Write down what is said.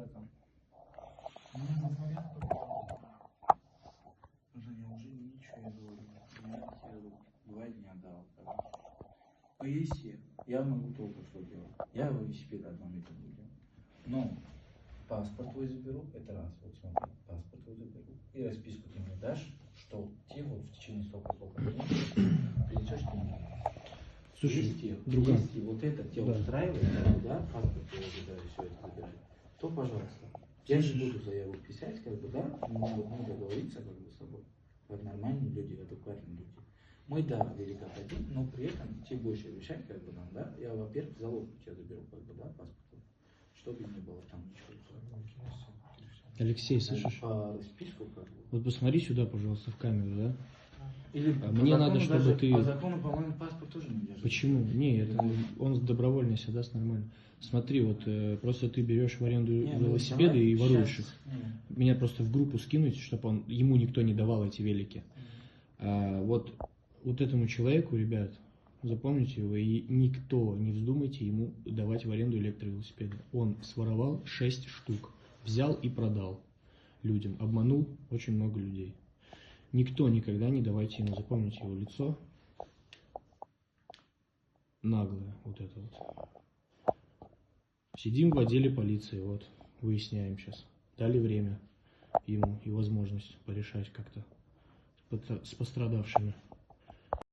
этом. Мне звонят только Женя, уже ничего я говорю. Я тебе 2 дня дал, короче. Но если я могу только что делать. Я велосипед одном это буду. Но паспорт твой заберу, это раз. Вот смотри, паспорт твой заберу. И расписку ты мне дашь, что тебе вот в течение столько дней принесешь ты мне. Слушай, если вот это тебя устраивает, да, паспорт твой забираю, все это забираю, то пожалуйста. Я же буду заяву писать, как бы, да, мы договориться как бы с собой, как нормальные люди, адекватные люди. Мы, да, велика хотим, но при этом тебе больше решать, как бы, нам, да, я, во-первых, залог у тебя заберу, как бы, да, паспорт, чтобы не было там ничего. Алексей, слышишь? По списку, как бы. Вот посмотри сюда, пожалуйста, в камеру, да? Или мне надо, чтобы даже, ты... По закону, по-моему, паспорт тоже не держит. Почему? Не, это он добровольно себя даст нормально. Смотри, вот просто ты берешь в аренду велосипеды и воруешь их. Меня просто в группу скинуть, чтобы ему никто не давал эти велики. Вот этому человеку, ребят, запомните его, и никто не вздумайте ему давать в аренду электровелосипеды. Он своровал 6 штук, взял и продал людям, обманул очень много людей. Никто никогда не давайте ему, запомните его лицо. Наглое, вот это вот. Сидим в отделе полиции, вот, выясняем сейчас. Дали время ему и возможность порешать как-то с пострадавшими.